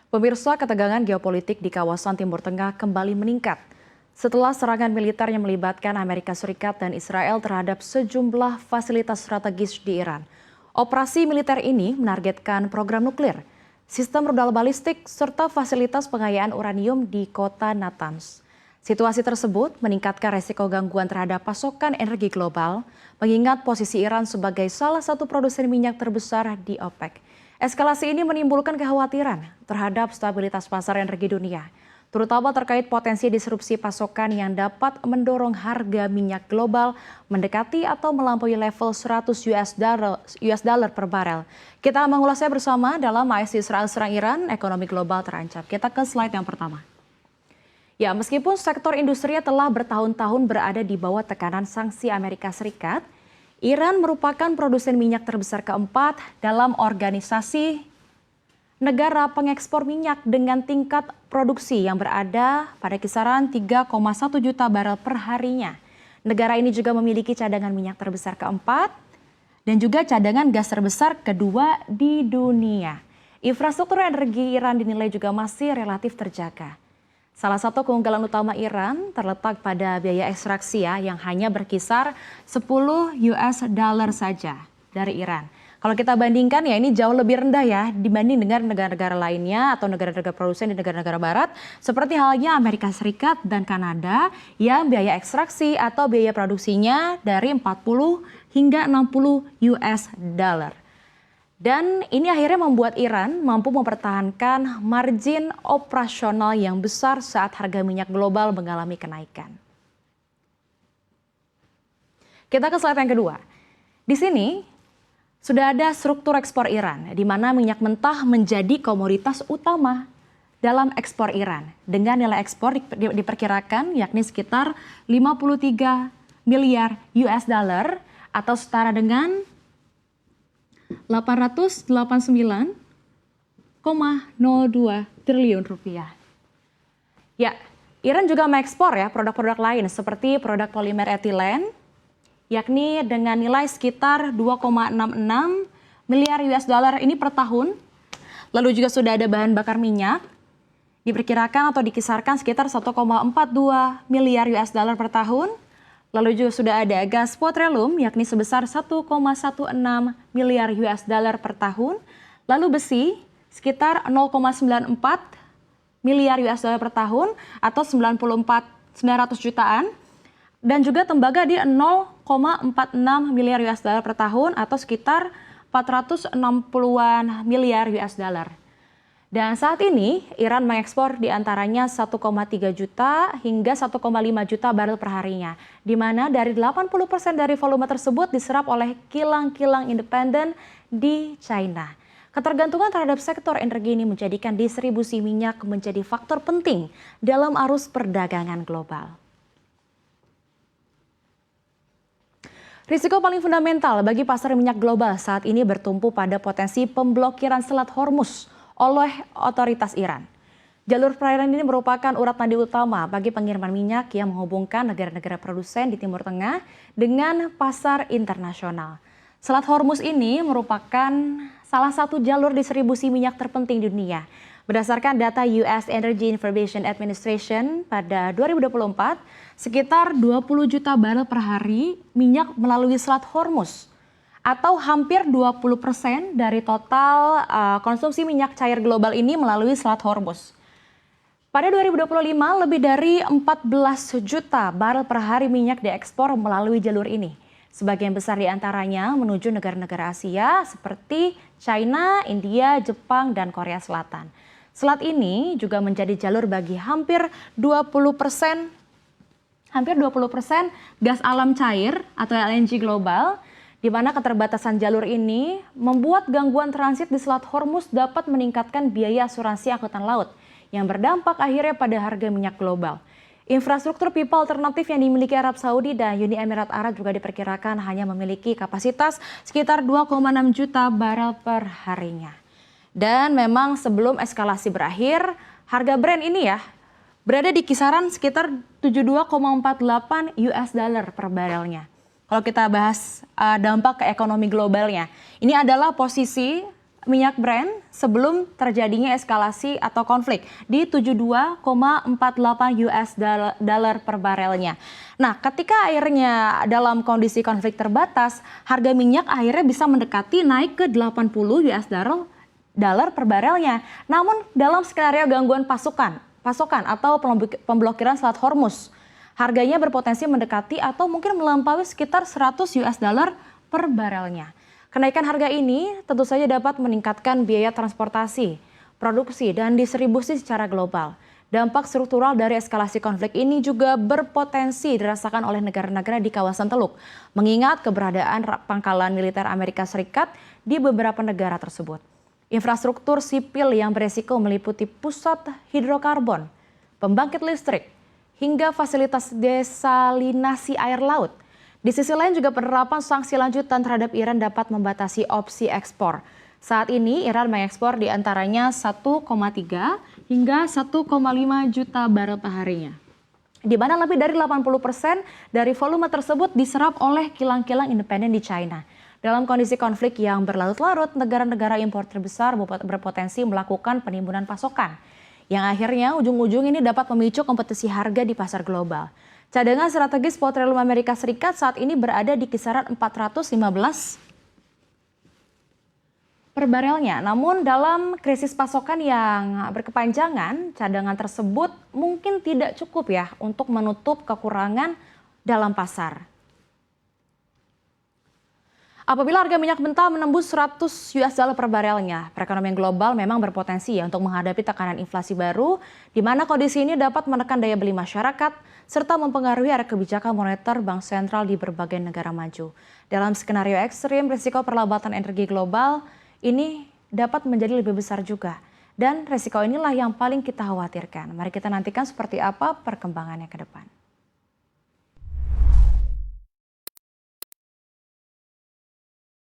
Pemirsa, ketegangan geopolitik di kawasan Timur Tengah kembali meningkat setelah serangan militer yang melibatkan Amerika Serikat dan Israel terhadap sejumlah fasilitas strategis di Iran. Operasi militer ini menargetkan program nuklir, sistem rudal balistik, serta fasilitas pengayaan uranium di kota Natanz. Situasi tersebut meningkatkan resiko gangguan terhadap pasokan energi global, mengingat posisi Iran sebagai salah satu produsen minyak terbesar di OPEC. Eskalasi ini menimbulkan kekhawatiran terhadap stabilitas pasar energi dunia, terutama terkait potensi disrupsi pasokan yang dapat mendorong harga minyak global mendekati atau melampaui level 100 US dollar per barel. Kita mengulasnya bersama dalam AS Israel serang Iran, ekonomi global terancam. Kita ke slide yang pertama. Ya, meskipun sektor industri telah bertahun-tahun berada di bawah tekanan sanksi Amerika Serikat, Iran merupakan produsen minyak terbesar keempat dalam organisasi negara pengekspor minyak dengan tingkat produksi yang berada pada kisaran 3,1 juta barel per harinya. Negara ini juga memiliki cadangan minyak terbesar keempat dan juga cadangan gas terbesar kedua di dunia. Infrastruktur energi Iran dinilai juga masih relatif terjaga. Salah satu keunggulan utama Iran terletak pada biaya ekstraksi yang hanya berkisar 10 US dollar saja dari Iran. Kalau kita bandingkan ya ini jauh lebih rendah ya dibanding dengan negara-negara lainnya atau negara-negara produsen di negara-negara barat seperti halnya Amerika Serikat dan Kanada yang biaya ekstraksi atau biaya produksinya dari 40 hingga 60 US dollar. Dan ini akhirnya membuat Iran mampu mempertahankan margin operasional yang besar saat harga minyak global mengalami kenaikan. Kita ke slide yang kedua. Di sini sudah ada struktur ekspor Iran, di mana minyak mentah menjadi komoditas utama dalam ekspor Iran. Dengan nilai ekspor diperkirakan yakni sekitar 53 miliar US dollar atau setara dengan 889,02 triliun rupiah. Ya, Iran juga mengekspor ya produk-produk lain seperti produk polimer etilen, yakni dengan nilai sekitar 2,66 miliar US dollar ini per tahun. Lalu juga sudah ada bahan bakar minyak, diperkirakan atau dikisarkan sekitar 1,42 miliar US dollar per tahun. Lalu juga sudah ada gas petroleum yakni sebesar 1,16 miliar US dollar per tahun. Lalu besi sekitar 0,94 miliar US dollar per tahun atau 900 jutaan. Dan juga tembaga di 0,46 miliar US dollar per tahun atau sekitar 460-an miliar US dollar. Dan saat ini Iran mengekspor diantaranya 1,3 juta hingga 1,5 juta barel per harinya, di mana dari 80% dari volume tersebut diserap oleh kilang-kilang independen di China. Ketergantungan terhadap sektor energi ini menjadikan distribusi minyak menjadi faktor penting dalam arus perdagangan global. Risiko paling fundamental bagi pasar minyak global saat ini bertumpu pada potensi pemblokiran Selat Hormuz oleh otoritas Iran. Jalur perairan ini merupakan urat nadi utama bagi pengiriman minyak yang menghubungkan negara-negara produsen di Timur Tengah dengan pasar internasional. Selat Hormuz ini merupakan salah satu jalur distribusi minyak terpenting di dunia. Berdasarkan data US Energy Information Administration pada 2024, sekitar 20 juta barel per hari minyak melalui Selat Hormuz, atau hampir 20% dari total konsumsi minyak cair global ini melalui Selat Hormuz. Pada 2025, lebih dari 14 juta barel per hari minyak diekspor melalui jalur ini. Sebagian besar diantaranya menuju negara-negara Asia seperti China, India, Jepang, dan Korea Selatan. Selat ini juga menjadi jalur bagi hampir 20% gas alam cair atau LNG global, di mana keterbatasan jalur ini membuat gangguan transit di Selat Hormuz dapat meningkatkan biaya asuransi angkutan laut yang berdampak akhirnya pada harga minyak global. Infrastruktur pipa alternatif yang dimiliki Arab Saudi dan Uni Emirat Arab juga diperkirakan hanya memiliki kapasitas sekitar 2,6 juta barel per harinya. Dan memang sebelum eskalasi berakhir, harga Brent ini ya berada di kisaran sekitar 72,48 US dollar per barelnya. Kalau kita bahas dampak ke ekonomi globalnya, ini adalah posisi minyak Brent sebelum terjadinya eskalasi atau konflik di 72,48 US dollar per barelnya. Nah, ketika akhirnya dalam kondisi konflik terbatas, harga minyak akhirnya bisa mendekati naik ke 80 US dollar per barelnya. Namun dalam skenario gangguan pasokan atau pemblokiran Selat Hormuz, harganya berpotensi mendekati atau mungkin melampaui sekitar 100 US dollar per barelnya. Kenaikan harga ini tentu saja dapat meningkatkan biaya transportasi, produksi, dan distribusi secara global. Dampak struktural dari eskalasi konflik ini juga berpotensi dirasakan oleh negara-negara di kawasan Teluk, mengingat keberadaan pangkalan militer Amerika Serikat di beberapa negara tersebut. Infrastruktur sipil yang beresiko meliputi pusat hidrokarbon, pembangkit listrik, hingga fasilitas desalinasi air laut. Di sisi lain juga penerapan sanksi lanjutan terhadap Iran dapat membatasi opsi ekspor. Saat ini Iran mengekspor di antaranya 1,3 hingga 1,5 juta barel perharinya. Di mana lebih dari 80% dari volume tersebut diserap oleh kilang-kilang independen di China. Dalam kondisi konflik yang berlarut-larut, negara-negara impor terbesar berpotensi melakukan penimbunan pasokan. Yang akhirnya ujung-ujung ini dapat memicu kompetisi harga di pasar global. Cadangan strategis petroleum Amerika Serikat saat ini berada di kisaran 415 per barelnya. Namun dalam krisis pasokan yang berkepanjangan, cadangan tersebut mungkin tidak cukup ya untuk menutup kekurangan dalam pasar. Apabila harga minyak mentah menembus 100 US dollar per barelnya, perekonomian global memang berpotensi ya untuk menghadapi tekanan inflasi baru, di mana kondisi ini dapat menekan daya beli masyarakat, serta mempengaruhi arah kebijakan moneter bank sentral di berbagai negara maju. Dalam skenario ekstrim, risiko perlambatan energi global ini dapat menjadi lebih besar juga. Dan risiko inilah yang paling kita khawatirkan. Mari kita nantikan seperti apa perkembangannya ke depan.